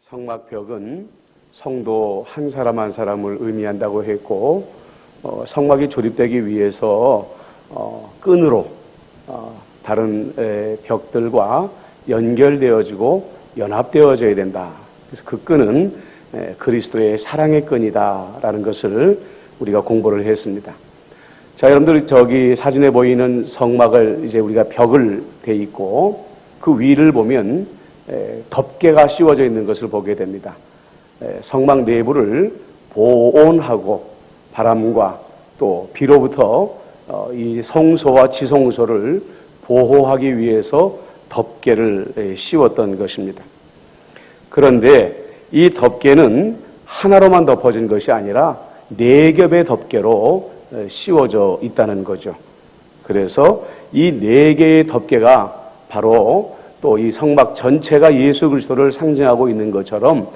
성막벽은 성도 한 사람 한 사람을 의미한다고 했고, 성막이 조립되기 위해서 끈으로 다른 벽들과 연결되어지고 연합되어져야 된다. 그래서 그 끈은 그리스도의 사랑의 끈이다라는 것을 우리가 공부를 했습니다. 자, 여러분들 저기 사진에 보이는 성막을 이제 우리가 벽을 돼 있고 그 위를 보면 덮개가 씌워져 있는 것을 보게 됩니다. 성막 내부를 보온하고 바람과 또 비로부터 이 성소와 지성소를 보호하기 위해서 덮개를 씌웠던 것입니다. 그런데 이 덮개는 하나로만 덮어진 것이 아니라 4겹의 덮개로 씌워져 있다는 거죠. 그래서 이 4개의 덮개가 바로 또 이 성막 전체가 예수 그리스도를 상징하고 있는 것처럼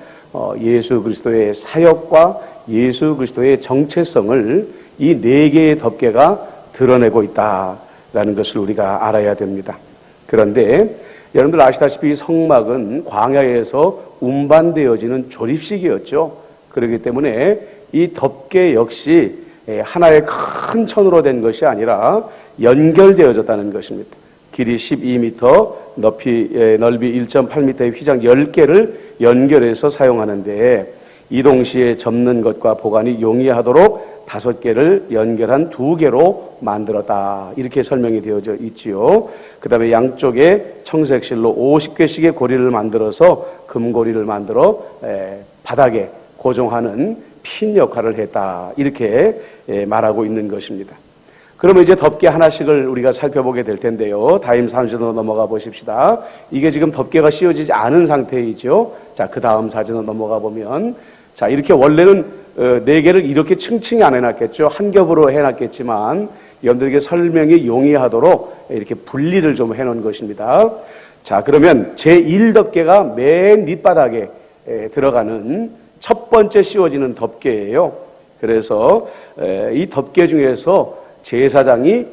예수 그리스도의 사역과 예수 그리스도의 정체성을 이 4개의 덮개가 드러내고 있다라는 것을 우리가 알아야 됩니다. 그런데 여러분들 아시다시피 성막은 광야에서 운반되어지는 조립식이었죠. 그렇기 때문에 이 덮개 역시 하나의 큰 천으로 된 것이 아니라 연결되어졌다는 것입니다. 길이 12m, 넓이 1.8m의 휘장 10개를 연결해서 사용하는데 이 동시에 접는 것과 보관이 용이하도록 5개를 연결한 2개로 만들었다. 이렇게 설명이 되어져 있지요. 그 다음에 양쪽에 청색실로 50개씩의 고리를 만들어서 금고리를 만들어 바닥에 고정하는 핀 역할을 했다. 이렇게 말하고 있는 것입니다. 그러면 이제 덮개 하나씩을 우리가 살펴보게 될 텐데요. 다음 사진으로 넘어가 보십시다. 이게 지금 덮개가 씌워지지 않은 상태이죠. 자, 그 다음 사진으로 넘어가 보면, 자, 이렇게 원래는 4개를 이렇게 층층이 안 해놨겠죠. 한 겹으로 해놨겠지만 여러분들에게 설명이 용이하도록 이렇게 분리를 좀 해놓은 것입니다. 자, 그러면 제1덮개가 맨 밑바닥에 들어가는 첫 번째 씌워지는 덮개예요. 그래서 이 덮개 중에서 제사장이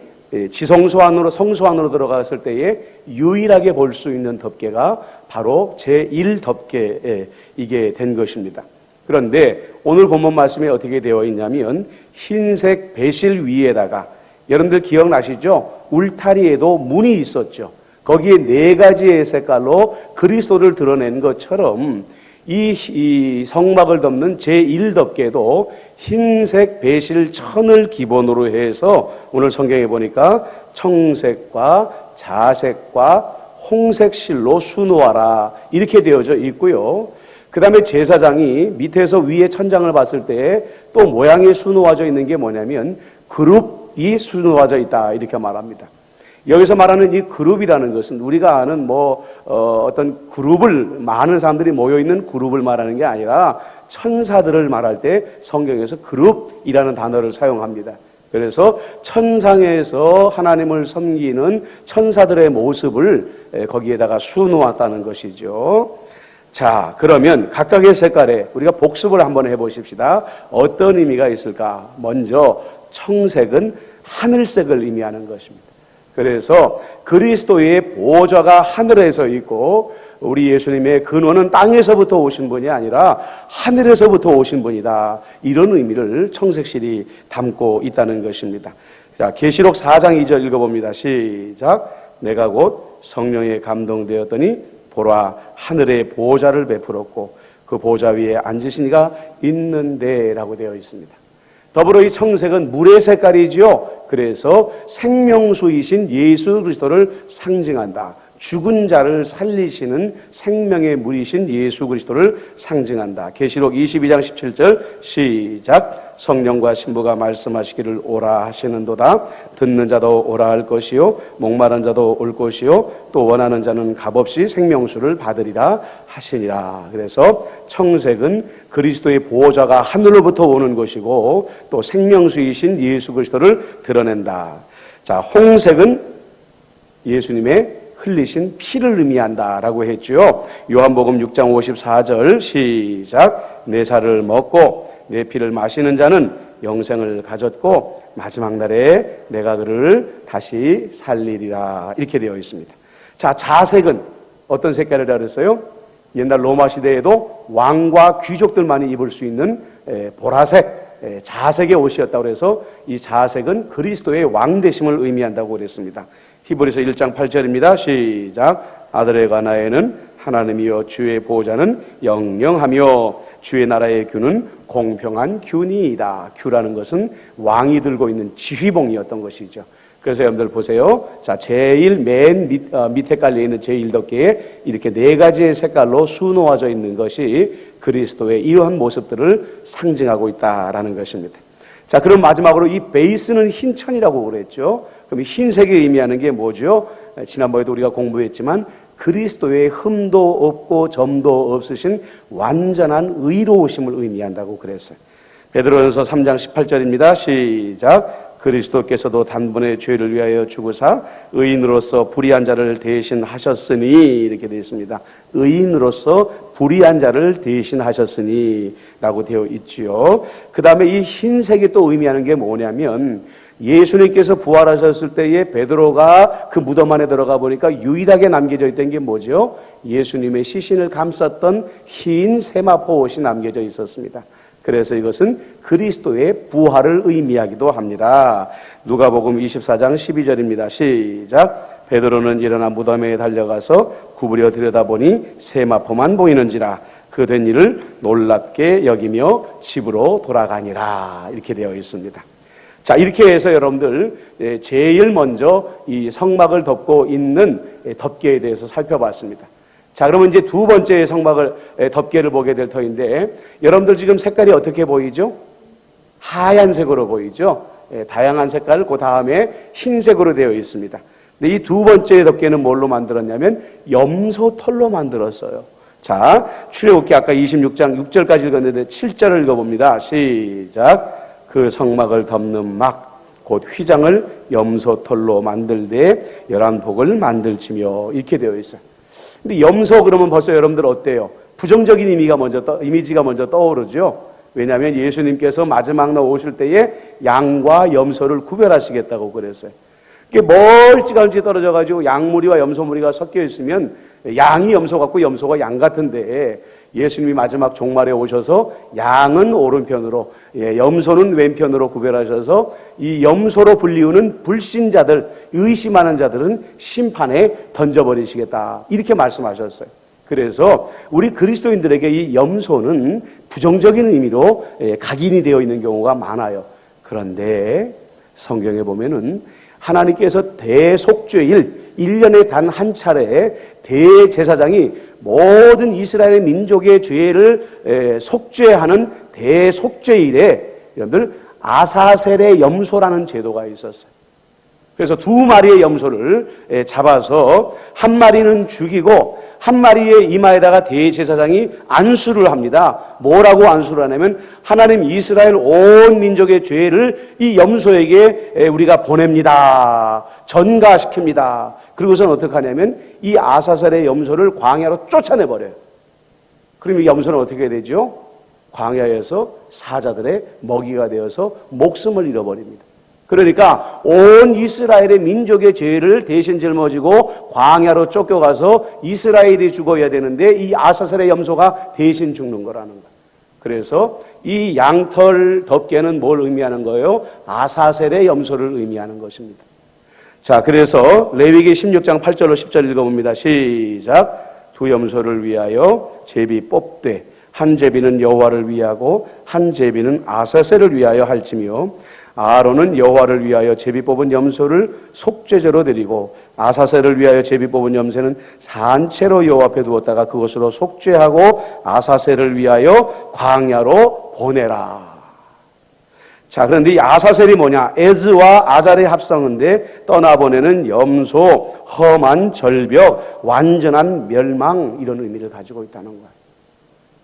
지성소 안으로 성소 안으로 들어갔을 때에 유일하게 볼 수 있는 덮개가 바로 제1덮개 이게 된 것입니다. 그런데 오늘 본문 말씀에 어떻게 되어 있냐면 흰색 배실 위에다가 여러분들 기억나시죠? 울타리에도 문이 있었죠. 거기에 4가지의 색깔로 그리스도를 드러낸 것처럼 이 성막을 덮는 제1덮개도 흰색 배실 천을 기본으로 해서 오늘 성경에 보니까 청색과 자색과 홍색 실로 수놓아라 이렇게 되어져 있고요. 그 다음에 제사장이 밑에서 위에 천장을 봤을 때 또 모양이 수놓아져 있는 게 뭐냐면 그룹이 수놓아져 있다 이렇게 말합니다. 여기서 말하는 이 그룹이라는 것은 우리가 아는 어떤 그룹을 많은 사람들이 모여 있는 그룹을 말하는 게 아니라 천사들을 말할 때 성경에서 그룹이라는 단어를 사용합니다. 그래서 천상에서 하나님을 섬기는 천사들의 모습을 거기에다가 수놓았다는 것이죠. 자, 그러면 각각의 색깔에 우리가 복습을 한번 해보십시다. 어떤 의미가 있을까? 먼저 청색은 하늘색을 의미하는 것입니다. 그래서 그리스도의 보좌가 하늘에서 있고 우리 예수님의 근원은 땅에서부터 오신 분이 아니라 하늘에서부터 오신 분이다. 이런 의미를 청색실이 담고 있다는 것입니다. 자, 계시록 4장 2절 읽어봅니다. 시작. 내가 곧 성령에 감동되었더니 보라 하늘에 보좌를 베풀었고 그 보좌 위에 앉으신 이가 있는데 라고 되어 있습니다. 더불어 이 청색은 물의 색깔이지요. 그래서 생명수이신 예수 그리스도를 상징한다. 죽은 자를 살리시는 생명의 물이신 예수 그리스도를 상징한다. 계시록 22장 17절 시작. 성령과 신부가 말씀하시기를 오라 하시는도다. 듣는 자도 오라 할 것이요 목마른 자도 올 것이요 또 원하는 자는 값없이 생명수를 받으리라 하시니라. 그래서 청색은 그리스도의 보호자가 하늘로부터 오는 것이고 또 생명수이신 예수 그리스도를 드러낸다. 자, 홍색은 예수님의 흘리신 피를 의미한다라고 했죠. 요한복음 6장 54절 시작. 내 살을 먹고 내 피를 마시는 자는 영생을 가졌고 마지막 날에 내가 그를 다시 살리리라 이렇게 되어 있습니다. 자, 자색은 어떤 색깔이라 그랬어요? 옛날 로마 시대에도 왕과 귀족들만이 입을 수 있는 보라색, 자색의 옷이었다고 해서 이 자색은 그리스도의 왕되심을 의미한다고 그랬습니다. 히브리서 1장 8절입니다. 시작. 아들에 관하여는 하나님이여 주의 보호자는 영영하며 주의 나라의 규는 공평한 규니이다. 규라는 것은 왕이 들고 있는 지휘봉이었던 것이죠. 그래서 여러분들 보세요. 자, 제일 맨 밑에 깔려있는 제1덕계에 이렇게 네 가지의 색깔로 수놓아져 있는 것이 그리스도의 이러한 모습들을 상징하고 있다라는 것입니다. 자, 그럼 마지막으로 이 베이스는 흰 천이라고 그랬죠. 그럼 흰색이 의미하는 게 뭐죠? 지난번에도 우리가 공부했지만 그리스도의 흠도 없고 점도 없으신 완전한 의로우심을 의미한다고 그랬어요. 베드로전서 3장 18절입니다. 시작. 그리스도께서도 단번에 죄를 위하여 죽으사 의인으로서 불의한 자를 대신하셨으니 이렇게 되어 있습니다. 의인으로서 불의한 자를 대신하셨으니 라고 되어 있지요. 그 다음에 이 흰색이 또 의미하는 게 뭐냐면 예수님께서 부활하셨을 때에 베드로가 그 무덤 안에 들어가 보니까 유일하게 남겨져 있던 게 뭐죠? 예수님의 시신을 감쌌던 흰 세마포 옷이 남겨져 있었습니다. 그래서 이것은 그리스도의 부활을 의미하기도 합니다. 누가복음 24장 12절입니다. 시작. 베드로는 일어나 무덤에 달려가서 구부려 들여다보니 세마포만 보이는지라 그 된 일을 놀랍게 여기며 집으로 돌아가니라 이렇게 되어 있습니다. 자, 이렇게 해서 여러분들 제일 먼저 이 성막을 덮고 있는 덮개에 대해서 살펴봤습니다. 자, 그러면 이제 두 번째 성막을 덮개를 보게 될 터인데 여러분들 지금 색깔이 어떻게 보이죠? 하얀색으로 보이죠? 다양한 색깔, 그 다음에 흰색으로 되어 있습니다. 근데 이 두 번째 덮개는 뭘로 만들었냐면 염소털로 만들었어요. 자, 출애굽기 아까 26장 6절까지 읽었는데 7절을 읽어봅니다. 시작. 그 성막을 덮는 막 곧 휘장을 염소털로 만들되 11복을 만들지며 이렇게 되어 있어요. 근데 염소 그러면 벌써 여러분들 어때요? 부정적인 이미지가 먼저 떠오르죠. 왜냐하면 예수님께서 마지막 날 오실 때에 양과 염소를 구별하시겠다고 그랬어요. 이게 멀찌감치 떨어져가지고 양무리와 염소무리가 섞여 있으면 양이 염소 같고 염소가 양 같은데 예수님이 마지막 종말에 오셔서 양은 오른편으로 염소는 왼편으로 구별하셔서 이 염소로 불리우는 불신자들, 의심하는 자들은 심판에 던져버리시겠다 이렇게 말씀하셨어요. 그래서 우리 그리스도인들에게 이 염소는 부정적인 의미로 각인이 되어 있는 경우가 많아요. 그런데 성경에 보면은 하나님께서 대속죄일 1년에 단 한 차례 대제사장이 모든 이스라엘 민족의 죄를 속죄하는 대속죄일에 여러분들 아사셀의 염소라는 제도가 있었어요. 그래서 두 마리의 염소를 잡아서 한 마리는 죽이고 한 마리의 이마에다가 대제사장이 안수를 합니다. 뭐라고 안수를 하냐면 하나님 이스라엘 온 민족의 죄를 이 염소에게 우리가 보냅니다. 전가시킵니다. 그리고서는 어떻게 하냐면 이 아사셀의 염소를 광야로 쫓아내버려요. 그럼 이 염소는 어떻게 되죠? 광야에서 사자들의 먹이가 되어서 목숨을 잃어버립니다. 그러니까 온 이스라엘의 민족의 죄를 대신 짊어지고 광야로 쫓겨가서 이스라엘이 죽어야 되는데 이 아사셀의 염소가 대신 죽는 거라는 거예요. 그래서 이 양털 덮개는 뭘 의미하는 거예요? 아사셀의 염소를 의미하는 것입니다. 자, 그래서 레위기 16장 8절로 10절 읽어봅니다. 시작. 두 염소를 위하여 제비 뽑되 한 제비는 여호와를 위하고 한 제비는 아사셀을 위하여 할지며 아론은 여호와를 위하여 제비 뽑은 염소를 속죄제로 드리고 아사셀을 위하여 제비 뽑은 염소는 산채로 여호와 앞에 두었다가 그것으로 속죄하고 아사셀을 위하여 광야로 보내라. 자, 그런데 이 아사셀이 뭐냐? 에즈와 아잘의 합성인데 떠나보내는 염소, 험한 절벽, 완전한 멸망 이런 의미를 가지고 있다는 거예요.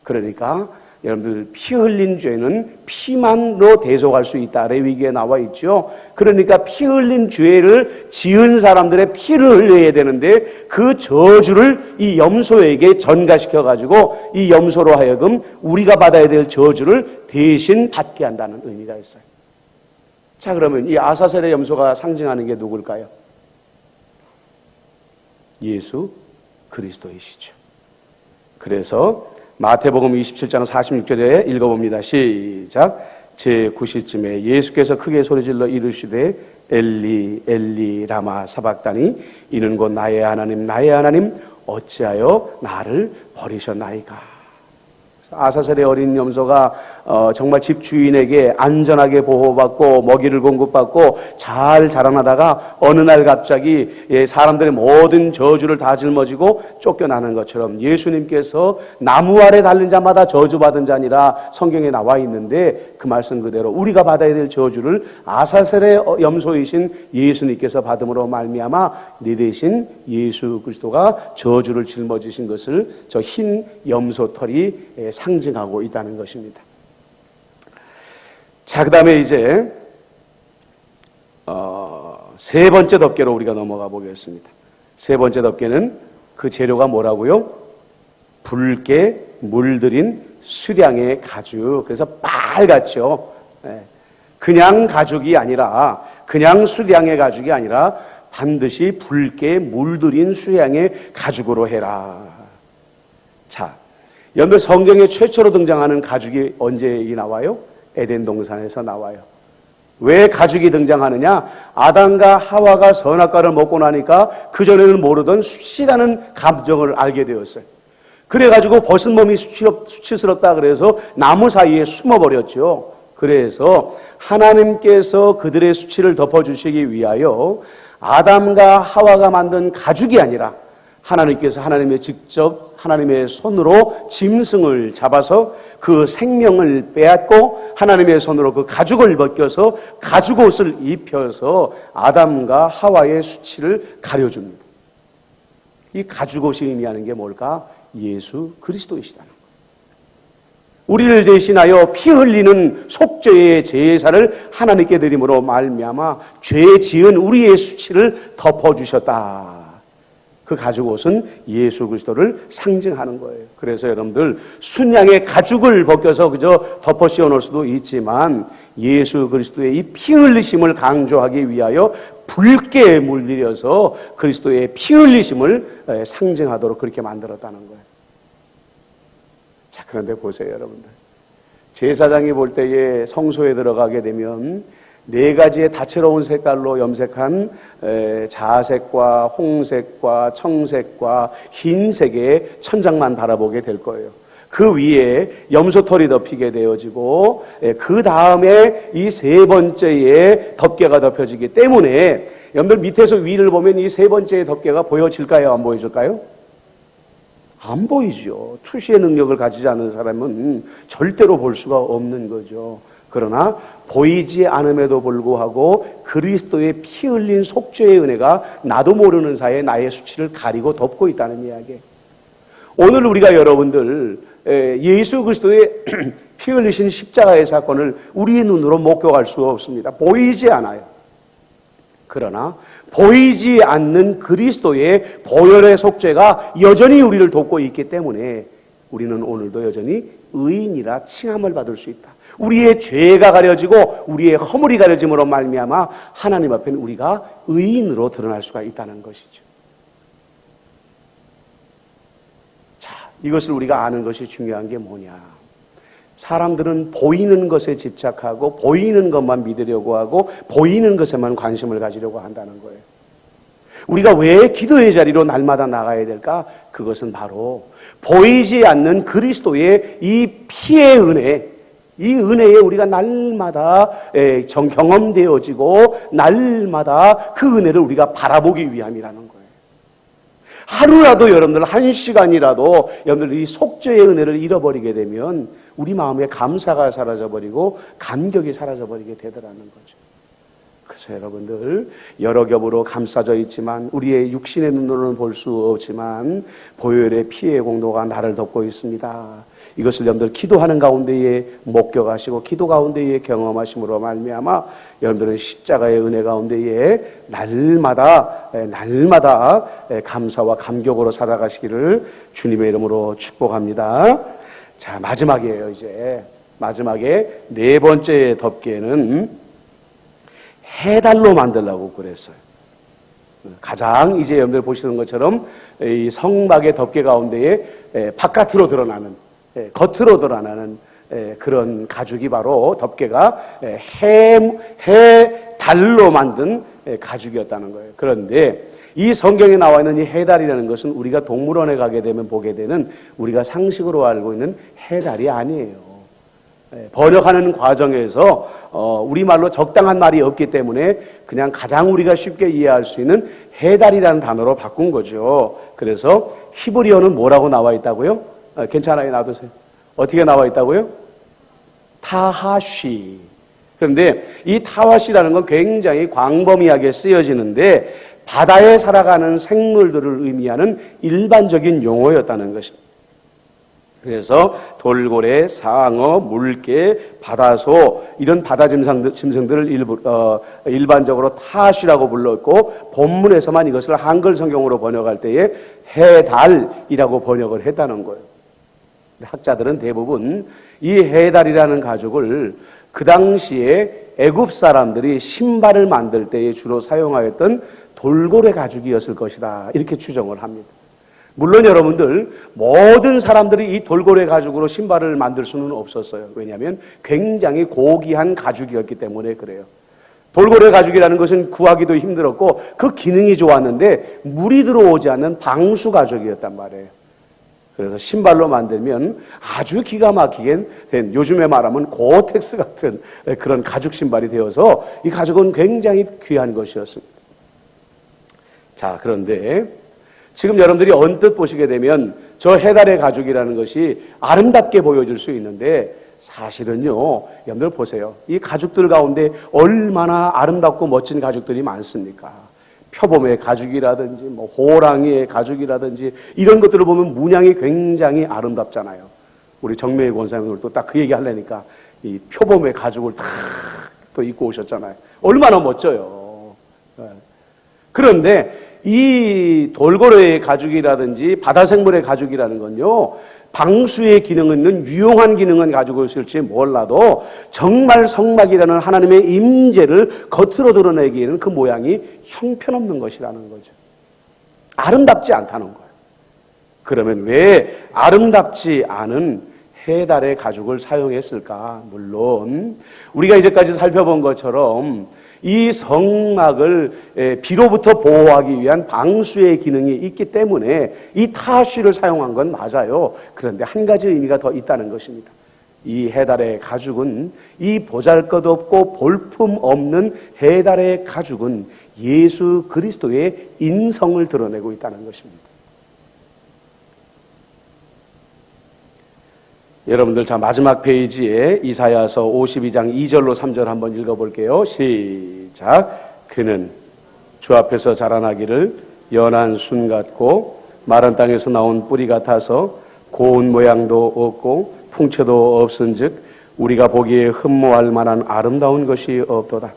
그러니까 여러분들 피 흘린 죄는 피만으로 대속할 수 있다. 레위기에 나와 있죠. 그러니까 피 흘린 죄를 지은 사람들의 피를 흘려야 되는데 그 저주를 이 염소에게 전가시켜 가지고 이 염소로 하여금 우리가 받아야 될 저주를 대신 받게 한다는 의미가 있어요. 자, 그러면 이 아사셀의 염소가 상징하는 게 누굴까요? 예수 그리스도이시죠. 그래서 마태복음 27장 46절에 읽어봅니다. 시작. 제9시쯤에 예수께서 크게 소리질러 이르시되 엘리 엘리 라마 사박다니, 이는 곧 나의 하나님 나의 하나님 어찌하여 나를 버리셨나이까. 아사셀의 어린 염소가 정말 집주인에게 안전하게 보호받고 먹이를 공급받고 잘 자라나다가 어느 날 갑자기 사람들의 모든 저주를 다 짊어지고 쫓겨나는 것처럼 예수님께서 나무 아래 달린 자마다 저주받은 자니라 성경에 나와 있는데, 그 말씀 그대로 우리가 받아야 될 저주를 아사셀의 염소이신 예수님께서 받음으로 말미암아 내 대신 예수 그리스도가 저주를 짊어지신 것을 저 흰 염소털이 상징하고 있다는 것입니다. 자, 그 다음에 이제 세 번째 덮개로 우리가 넘어가 보겠습니다. 세 번째 덮개는 그 재료가 뭐라고요? 붉게 물들인 수량의 가죽. 그래서 빨갛죠. 그냥 가죽이 아니라, 그냥 수량의 가죽이 아니라 반드시 붉게 물들인 수량의 가죽으로 해라. 자, 여러분, 성경에 최초로 등장하는 가죽이 언제 나와요? 에덴 동산에서 나와요. 왜 가죽이 등장하느냐? 아담과 하와가 선악과를 먹고 나니까 그전에는 모르던 수치라는 감정을 알게 되었어요. 그래가지고 벗은 몸이 수치스럽다 그래서 나무 사이에 숨어버렸죠. 그래서 하나님께서 그들의 수치를 덮어주시기 위하여 아담과 하와가 만든 가죽이 아니라 하나님께서 하나님의 손으로 짐승을 잡아서 그 생명을 빼앗고 하나님의 손으로 그 가죽을 벗겨서 가죽옷을 입혀서 아담과 하와의 수치를 가려줍니다. 이 가죽옷이 의미하는 게 뭘까? 예수 그리스도이시다는 거예요. 우리를 대신하여 피 흘리는 속죄의 제사를 하나님께 드림으로 말미암아 죄 지은 우리의 수치를 덮어주셨다. 그 가죽옷은 예수 그리스도를 상징하는 거예요. 그래서 여러분들 순양의 가죽을 벗겨서 그저 덮어 씌워놓을 수도 있지만 예수 그리스도의 이 피 흘리심을 강조하기 위하여 붉게 물들여서 그리스도의 피 흘리심을 상징하도록 그렇게 만들었다는 거예요. 자, 그런데 보세요, 여러분들. 제사장이 볼 때에 성소에 들어가게 되면 네 가지의 다채로운 색깔로 염색한 자색과 홍색과 청색과 흰색의 천장만 바라보게 될 거예요. 그 위에 염소털이 덮이게 되어지고 그 다음에 이 세 번째의 덮개가 덮여지기 때문에 여러분들 밑에서 위를 보면 이 세 번째의 덮개가 보여질까요? 안 보여질까요? 안 보이죠. 투시의 능력을 가지지 않은 사람은 절대로 볼 수가 없는 거죠. 그러나 보이지 않음에도 불구하고 그리스도의 피 흘린 속죄의 은혜가 나도 모르는 사이에 나의 수치를 가리고 덮고 있다는 이야기예요. 오늘 우리가 여러분들 예수 그리스도의 피 흘리신 십자가의 사건을 우리의 눈으로 목격할 수가 없습니다. 보이지 않아요. 그러나 보이지 않는 그리스도의 보혈의 속죄가 여전히 우리를 돕고 있기 때문에 우리는 오늘도 여전히 의인이라 칭함을 받을 수 있다. 우리의 죄가 가려지고 우리의 허물이 가려짐으로 말미암아 하나님 앞에는 우리가 의인으로 드러날 수가 있다는 것이죠. 자, 이것을 우리가 아는 것이 중요한 게 뭐냐? 사람들은 보이는 것에 집착하고 보이는 것만 믿으려고 하고 보이는 것에만 관심을 가지려고 한다는 거예요. 우리가 왜 기도의 자리로 날마다 나가야 될까? 그것은 바로 보이지 않는 그리스도의 이 피의 은혜, 이 은혜에 우리가 날마다 경험되어지고 날마다 그 은혜를 우리가 바라보기 위함이라는 거예요. 하루라도 여러분들 한 시간이라도 여러분들 이 속죄의 은혜를 잃어버리게 되면 우리 마음에 감사가 사라져버리고 감격이 사라져버리게 되더라는 거죠. 그래서 여러분들 여러 겹으로 감싸져 있지만 우리의 육신의 눈으로는 볼 수 없지만 보혈의 피의 공로가 나를 덮고 있습니다. 이것을 여러분들 기도하는 가운데에 목격하시고 기도 가운데에 경험하심으로 말미암아 여러분들은 십자가의 은혜 가운데에 날마다 감사와 감격으로 살아가시기를 주님의 이름으로 축복합니다. 자, 마지막이에요. 이제 마지막에 네 번째 덮개는 해달로 만들려고 그랬어요. 가장 이제 여러분들 보시는 것처럼 이 성막의 덮개 가운데에 바깥으로 드러나는, 겉으로 드러나는 그런 가죽이 바로 덮개가 달로 만든 가죽이었다는 거예요. 그런데 이 성경에 나와 있는 이 해달이라는 것은 우리가 동물원에 가게 되면 보게 되는 우리가 상식으로 알고 있는 해달이 아니에요. 번역하는 과정에서 우리말로 적당한 말이 없기 때문에 그냥 가장 우리가 쉽게 이해할 수 있는 해달이라는 단어로 바꾼 거죠. 그래서 히브리어는 뭐라고 나와 있다고요? 괜찮아요, 놔두세요. 어떻게 나와 있다고요? 타하시. 그런데 이 타하시라는 건 굉장히 광범위하게 쓰여지는데 바다에 살아가는 생물들을 의미하는 일반적인 용어였다는 것입니다. 그래서 돌고래, 상어, 물개, 바다소 이런 바다 짐승들을 일반적으로 타하시라고 불렀고 본문에서만 이것을 한글 성경으로 번역할 때에 해달이라고 번역을 했다는 거예요. 학자들은 대부분 이 해달이라는 가죽을 그 당시에 애굽 사람들이 신발을 만들 때에 주로 사용하였던 돌고래 가죽이었을 것이다, 이렇게 추정을 합니다. 물론 여러분들 모든 사람들이 이 돌고래 가죽으로 신발을 만들 수는 없었어요. 왜냐하면 굉장히 고귀한 가죽이었기 때문에 그래요. 돌고래 가죽이라는 것은 구하기도 힘들었고 그 기능이 좋았는데 물이 들어오지 않는 방수 가죽이었단 말이에요. 그래서 신발로 만들면 아주 기가 막히게 된, 요즘에 말하면 고텍스 같은 그런 가죽 신발이 되어서 이 가죽은 굉장히 귀한 것이었습니다. 자, 그런데 지금 여러분들이 언뜻 보시게 되면 저 해달의 가죽이라는 것이 아름답게 보여질 수 있는데 사실은요, 여러분들 보세요. 이 가죽들 가운데 얼마나 아름답고 멋진 가죽들이 많습니까? 표범의 가죽이라든지 호랑이의 가죽이라든지 이런 것들을 보면 문양이 굉장히 아름답잖아요. 우리 정매의 권사님들 또 딱 그 얘기 하려니까 이 표범의 가죽을 탁 또 입고 오셨잖아요. 얼마나 멋져요. 그런데 이 돌고래의 가죽이라든지 바다생물의 가죽이라는 건요, 방수의 기능은 있는 유용한 기능은 가지고 있을지 몰라도 정말 성막이라는 하나님의 임재를 겉으로 드러내기에는 그 모양이 형편없는 것이라는 거죠. 아름답지 않다는 거예요. 그러면 왜 아름답지 않은 해달의 가죽을 사용했을까? 물론 우리가 이제까지 살펴본 것처럼 이 성막을 비로부터 보호하기 위한 방수의 기능이 있기 때문에 이 타하시를 사용한 건 맞아요. 그런데 한 가지 의미가 더 있다는 것입니다. 이 해달의 가죽은, 이 보잘것없고 볼품없는 해달의 가죽은 예수 그리스도의 인성을 드러내고 있다는 것입니다. 여러분들 자, 마지막 페이지에 이사야서 52장 2절로 3절 한번 읽어볼게요. 시작. 그는 주 앞에서 자라나기를 연한 순 같고 마른 땅에서 나온 뿌리 같아서 고운 모양도 없고 풍채도 없은즉 우리가 보기에 흠모할 만한 아름다운 것이 없도다.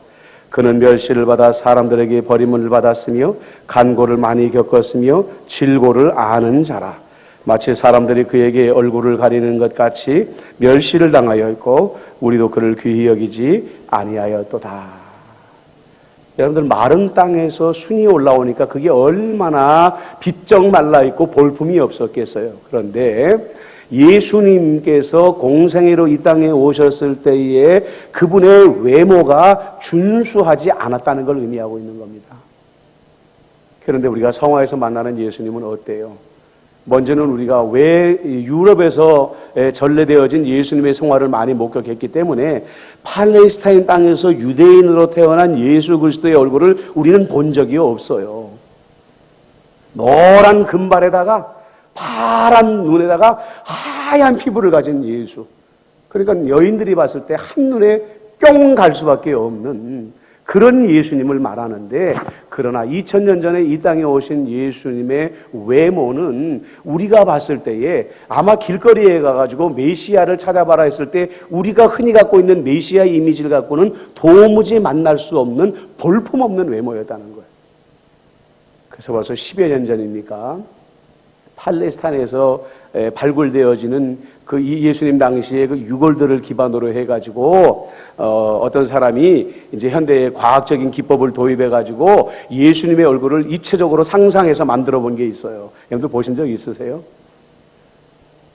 그는 멸시를 받아 사람들에게 버림을 받았으며 간고를 많이 겪었으며 질고를 아는 자라. 마치 사람들이 그에게 얼굴을 가리는 것 같이 멸시를 당하여 있고 우리도 그를 귀히 여기지 아니하였도다. 여러분들 마른 땅에서 순이 올라오니까 그게 얼마나 비쩍 말라있고 볼품이 없었겠어요. 그런데 예수님께서 공생애로 이 땅에 오셨을 때에 그분의 외모가 준수하지 않았다는 걸 의미하고 있는 겁니다. 그런데 우리가 성화에서 만나는 예수님은 어때요? 먼저는 우리가 왜 유럽에서 전래되어진 예수님의 성화를 많이 목격했기 때문에 팔레스타인 땅에서 유대인으로 태어난 예수 그리스도의 얼굴을 우리는 본 적이 없어요. 노란 금발에다가 파란 눈에다가 하얀 피부를 가진 예수. 그러니까 여인들이 봤을 때 한눈에 뿅 갈 수밖에 없는 그런 예수님을 말하는데, 그러나 2000년 전에 이 땅에 오신 예수님의 외모는 우리가 봤을 때에 아마 길거리에 가가지고 메시아를 찾아봐라 했을 때 우리가 흔히 갖고 있는 메시아 이미지를 갖고는 도무지 만날 수 없는 볼품없는 외모였다는 거예요. 그래서 벌써 10여 년 전입니까? 팔레스타인에서 발굴되어지는 그 예수님 당시에 그 유골들을 기반으로 해가지고 어떤 사람이 이제 현대의 과학적인 기법을 도입해가지고 예수님의 얼굴을 입체적으로 상상해서 만들어 본 게 있어요. 여러분들 보신 적 있으세요?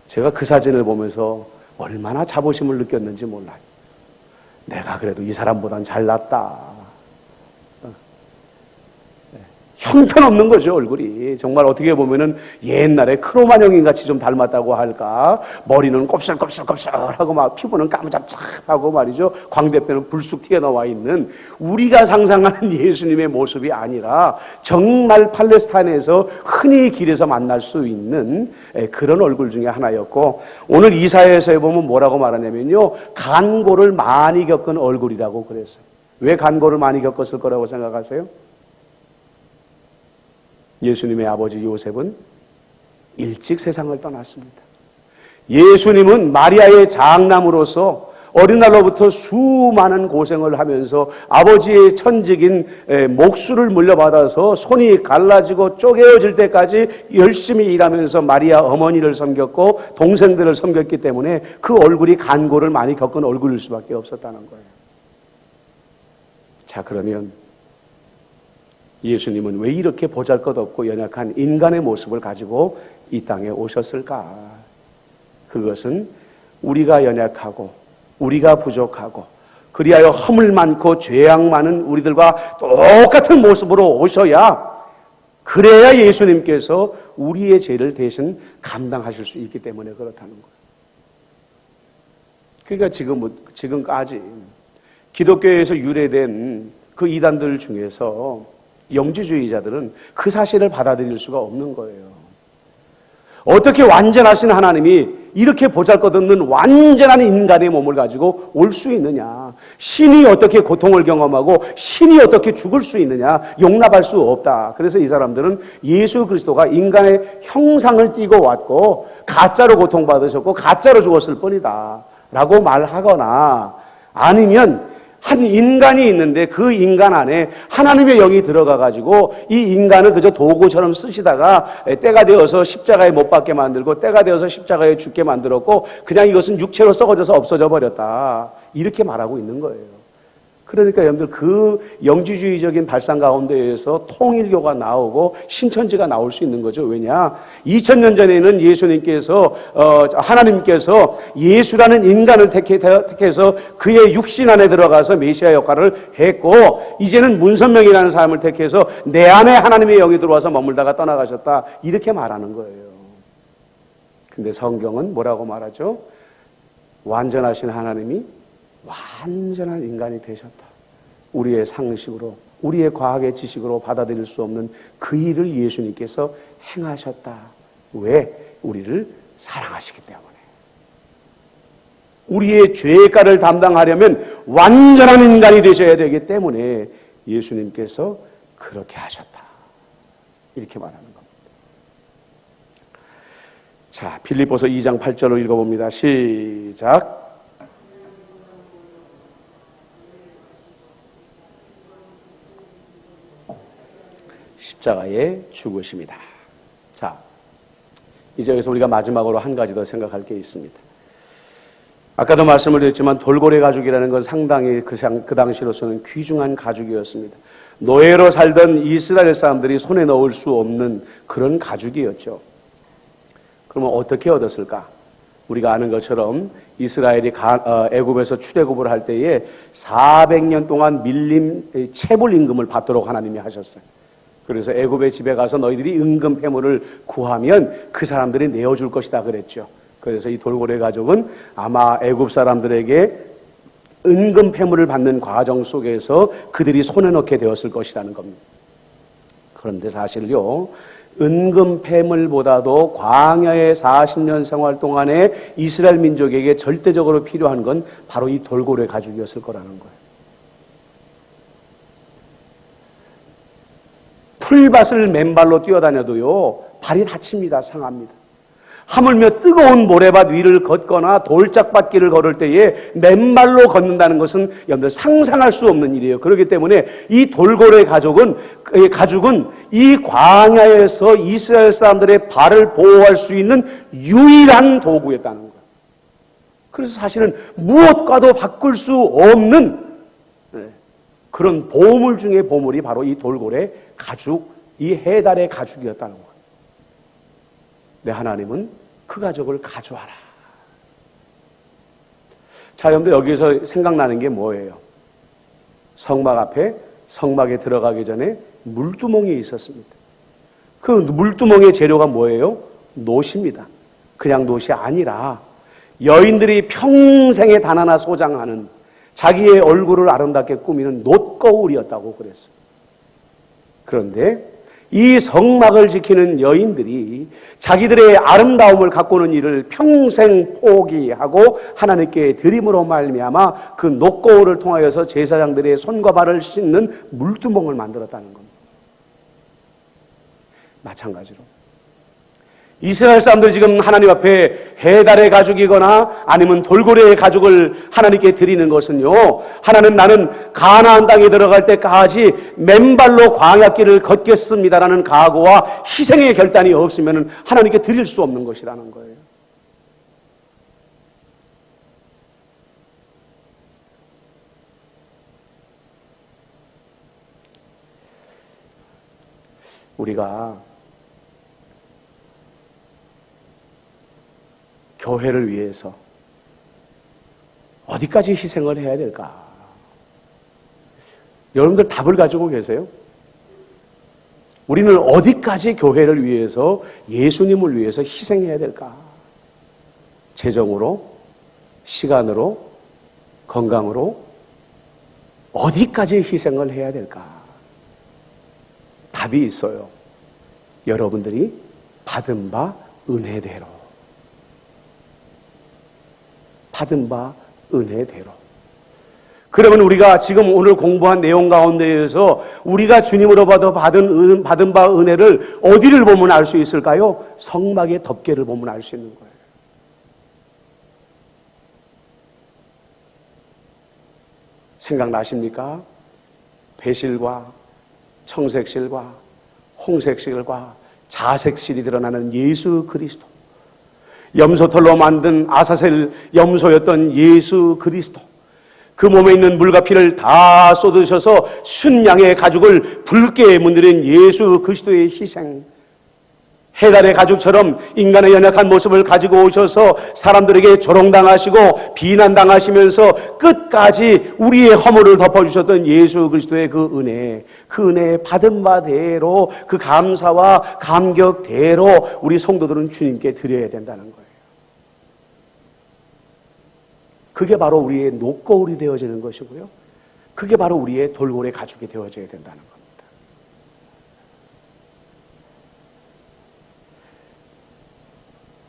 제가 그 사진을 보면서 얼마나 자부심을 느꼈는지 몰라요. 내가 그래도 이 사람보단 잘났다. 형편없는 거죠, 얼굴이. 정말 어떻게 보면은 옛날에 크로마뇽인 같이 좀 닮았다고 할까. 머리는 곱슬곱슬곱슬하고 막 피부는 까무잡잡하고 말이죠. 광대뼈는 불쑥 튀어나와 있는 우리가 상상하는 예수님의 모습이 아니라 정말 팔레스타인에서 흔히 길에서 만날 수 있는 그런 얼굴 중에 하나였고, 오늘 이사야서에 보면 뭐라고 말하냐면요, 간고를 많이 겪은 얼굴이라고 그랬어요. 왜 간고를 많이 겪었을 거라고 생각하세요? 예수님의 아버지 요셉은 일찍 세상을 떠났습니다. 예수님은 마리아의 장남으로서 어린 날로부터 수많은 고생을 하면서 아버지의 천직인 목수를 물려받아서 손이 갈라지고 쪼개어질 때까지 열심히 일하면서 마리아 어머니를 섬겼고 동생들을 섬겼기 때문에 그 얼굴이 간고를 많이 겪은 얼굴일 수밖에 없었다는 거예요. 자, 그러면 예수님은 왜 이렇게 보잘것없고 연약한 인간의 모습을 가지고 이 땅에 오셨을까? 그것은 우리가 연약하고 우리가 부족하고 그리하여 허물 많고 죄악 많은 우리들과 똑같은 모습으로 오셔야, 그래야 예수님께서 우리의 죄를 대신 감당하실 수 있기 때문에 그렇다는 거예요. 그러니까 지금까지 기독교에서 유래된 그 이단들 중에서 영지주의자들은 그 사실을 받아들일 수가 없는 거예요. 어떻게 완전하신 하나님이 이렇게 보잘것없는 완전한 인간의 몸을 가지고 올 수 있느냐? 신이 어떻게 고통을 경험하고 신이 어떻게 죽을 수 있느냐? 용납할 수 없다. 그래서 이 사람들은 예수 그리스도가 인간의 형상을 띠고 왔고 가짜로 고통받으셨고 가짜로 죽었을 뿐이다 라고 말하거나, 아니면 한 인간이 있는데 그 인간 안에 하나님의 영이 들어가가지고 이 인간을 그저 도구처럼 쓰시다가 때가 되어서 십자가에 못 박게 만들고 때가 되어서 십자가에 죽게 만들었고 그냥 이것은 육체로 썩어져서 없어져 버렸다, 이렇게 말하고 있는 거예요. 그러니까 여러분들 그 영지주의적인 발상 가운데에서 통일교가 나오고 신천지가 나올 수 있는 거죠. 왜냐? 2000년 전에는 예수님께서 하나님께서 예수라는 인간을 택해서 그의 육신 안에 들어가서 메시아 역할을 했고, 이제는 문선명이라는 사람을 택해서 내 안에 하나님의 영이 들어와서 머물다가 떠나가셨다, 이렇게 말하는 거예요. 근데 성경은 뭐라고 말하죠? 완전하신 하나님이 완전한 인간이 되셨다. 우리의 상식으로, 우리의 과학의 지식으로 받아들일 수 없는 그 일을 예수님께서 행하셨다. 왜? 우리를 사랑하시기 때문에. 우리의 죄가를 담당하려면 완전한 인간이 되셔야 되기 때문에 예수님께서 그렇게 하셨다, 이렇게 말하는 겁니다. 자, 빌립보서 2장 8절로 읽어봅니다. 시작. 십자가에 죽으십니다. 자, 이제 여기서 우리가 마지막으로 한 가지 더 생각할 게 있습니다. 아까도 말씀을 드렸지만 돌고래 가죽이라는 건 상당히 그 당시로서는 귀중한 가죽이었습니다. 노예로 살던 이스라엘 사람들이 손에 넣을 수 없는 그런 가죽이었죠. 그러면 어떻게 얻었을까? 우리가 아는 것처럼 이스라엘이 애굽에서 출애굽을 할 때에 400년 동안 밀림 체불 임금을 받도록 하나님이 하셨어요. 그래서 애굽의 집에 가서 너희들이 은금 패물을 구하면 그 사람들이 내어줄 것이다 그랬죠. 그래서 이 돌고래 가족은 아마 애굽 사람들에게 은금 패물을 받는 과정 속에서 그들이 손에 넣게 되었을 것이라는 겁니다. 그런데 사실요, 은금 패물보다도 광야의 40년 생활 동안에 이스라엘 민족에게 절대적으로 필요한 건 바로 이 돌고래 가죽이었을 거라는 거예요. 풀밭을 맨발로 뛰어다녀도요, 발이 다칩니다. 상합니다. 하물며 뜨거운 모래밭 위를 걷거나 돌짝밭길을 걸을 때에 맨발로 걷는다는 것은 여러분들 상상할 수 없는 일이에요. 그렇기 때문에 이 돌고래 가죽은 이 광야에서 이스라엘 사람들의 발을 보호할 수 있는 유일한 도구였다는 거예요. 그래서 사실은 무엇과도 바꿀 수 없는 그런 보물 중의 보물이 바로 이 돌고래 가죽, 이 해달의 가죽이었다는 거예요. 내 하나님은 그 가족을 가져와라. 자, 여러분들 여기서 생각나는 게 뭐예요? 성막 앞에 성막에 들어가기 전에 물두멍이 있었습니다. 그 물두멍의 재료가 뭐예요? 놋입니다. 그냥 놋이 아니라 여인들이 평생에 단 하나 소장하는 자기의 얼굴을 아름답게 꾸미는 놋거울이었다고 그랬어요. 그런데 이 성막을 지키는 여인들이 자기들의 아름다움을 가꾸는 일을 평생 포기하고 하나님께 드림으로 말미암아 그 놋거울을 통하여서 제사장들의 손과 발을 씻는 물두멍을 만들었다는 겁니다. 마찬가지로 이스라엘 사람들이 지금 하나님 앞에 해달의 가죽이거나 아니면 돌고래의 가죽을 하나님께 드리는 것은요, 하나님 나는 가나안 땅에 들어갈 때까지 맨발로 광야길을 걷겠습니다라는 각오와 희생의 결단이 없으면 하나님께 드릴 수 없는 것이라는 거예요. 우리가 교회를 위해서 어디까지 희생을 해야 될까? 여러분들 답을 가지고 계세요? 우리는 어디까지 교회를 위해서, 예수님을 위해서 희생해야 될까? 재정으로, 시간으로, 건강으로 어디까지 희생을 해야 될까? 답이 있어요. 여러분들이 받은 바 은혜대로. 받은 바 은혜대로. 그러면 우리가 지금 오늘 공부한 내용 가운데에서 우리가 주님으로부터 받은 바 은혜를 어디를 보면 알 수 있을까요? 성막의 덮개를 보면 알 수 있는 거예요. 생각나십니까? 배실과 청색실과 홍색실과 자색실이 드러나는 예수 그리스도. 염소털로 만든 아사셀 염소였던 예수 그리스도. 그 몸에 있는 물과 피를 다 쏟으셔서 순양의 가죽을 붉게 문드린 예수 그리스도의 희생. 해달의 가죽처럼 인간의 연약한 모습을 가지고 오셔서 사람들에게 조롱당하시고 비난당하시면서 끝까지 우리의 허물을 덮어주셨던 예수 그리스도의 그 은혜 받은 바대로, 그 감사와 감격대로 우리 성도들은 주님께 드려야 된다는 거예요. 그게 바로 우리의 놋거울이 되어지는 것이고요, 그게 바로 우리의 돌고래 가죽이 되어져야 된다는 겁니다.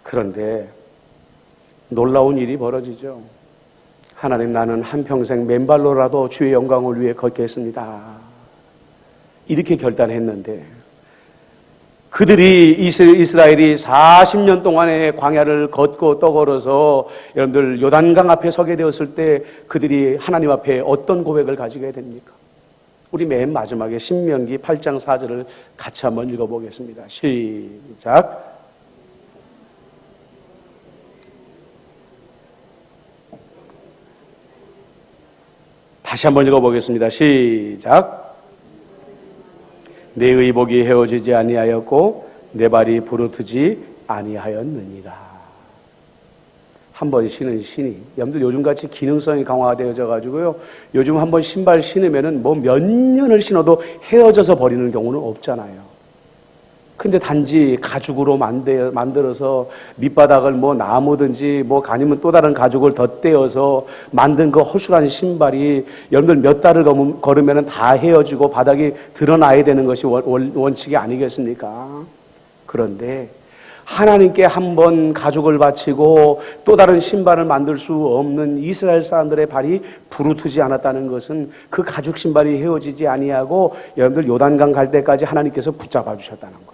그런데 놀라운 일이 벌어지죠. 하나님, 나는 한평생 맨발로라도 주의 영광을 위해 걷겠습니다. 이렇게 결단했는데 그들이 이스라엘이 40년 동안의 광야를 걷고 떠걸어서 여러분들 요단강 앞에 서게 되었을 때 그들이 하나님 앞에 어떤 고백을 가지게 됩니까? 우리 맨 마지막에 신명기 8장 4절을 같이 한번 읽어보겠습니다. 시작. 다시 한번 읽어보겠습니다. 시작. 내 의복이 헤어지지 아니하였고 내 발이 부르트지 아니하였느니라. 한 번 신은 신이, 여러분들 요즘같이 기능성이 강화되어져 가지고요, 요즘 한 번 신발 신으면은 뭐 몇 년을 신어도 헤어져서 버리는 경우는 없잖아요. 근데 단지 가죽으로 만들어서 밑바닥을 뭐 나무든지 뭐 아니면 또 다른 가죽을 덧대어서 만든 그 허술한 신발이 여러분들 몇 달을 걸으면 다 헤어지고 바닥이 드러나야 되는 것이 원칙이 아니겠습니까? 그런데 하나님께 한 번 가죽을 바치고 또 다른 신발을 만들 수 없는 이스라엘 사람들의 발이 부르트지 않았다는 것은 그 가죽 신발이 헤어지지 아니하고 여러분들 요단강 갈 때까지 하나님께서 붙잡아 주셨다는 거예요.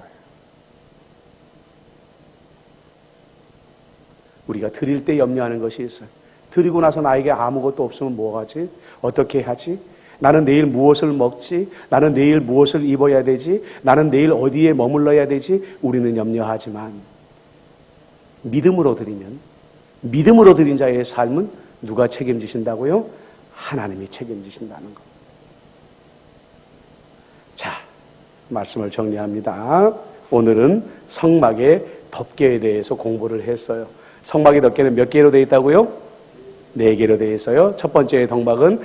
우리가 드릴 때 염려하는 것이 있어요. 드리고 나서 나에게 아무것도 없으면 뭐 하지? 어떻게 하지? 나는 내일 무엇을 먹지? 나는 내일 무엇을 입어야 되지? 나는 내일 어디에 머물러야 되지? 우리는 염려하지만 믿음으로 드리면, 믿음으로 드린 자의 삶은 누가 책임지신다고요? 하나님이 책임지신다는 것. 자, 말씀을 정리합니다. 오늘은 성막의 덮개에 대해서 공부를 했어요. 성막의 덮개는 몇 개로 되어 있다고요? 4개로 되어 있어요. 첫 번째 덮막은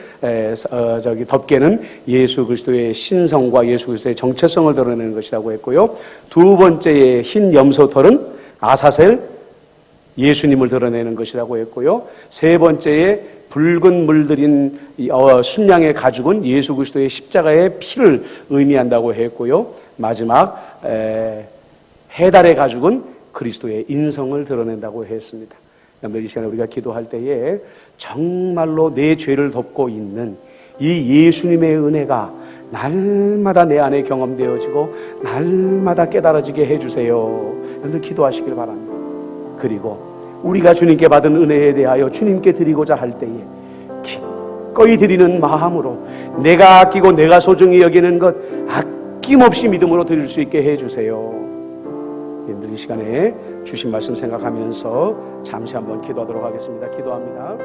덮개는 예수 그리스도의 신성과 예수 그리스도의 정체성을 드러내는 것이라고 했고요. 두 번째의 흰 염소털은 아사셀, 예수님을 드러내는 것이라고 했고요. 세 번째의 붉은 물들인 순양의 가죽은 예수 그리스도의 십자가의 피를 의미한다고 했고요. 마지막 해달의 가죽은 그리스도의 인성을 드러낸다고 했습니다. 여러분들 이 시간에 우리가 기도할 때에 정말로 내 죄를 덮고 있는 이 예수님의 은혜가 날마다 내 안에 경험되어지고 날마다 깨달아지게 해주세요. 여러분들 기도하시길 바랍니다. 그리고 우리가 주님께 받은 은혜에 대하여 주님께 드리고자 할 때에 기꺼이 드리는 마음으로 내가 아끼고 내가 소중히 여기는 것 아낌없이 믿음으로 드릴 수 있게 해주세요. 여러분들 이 시간에 주신 말씀 생각하면서 잠시 한번 기도하도록 하겠습니다. 기도합니다.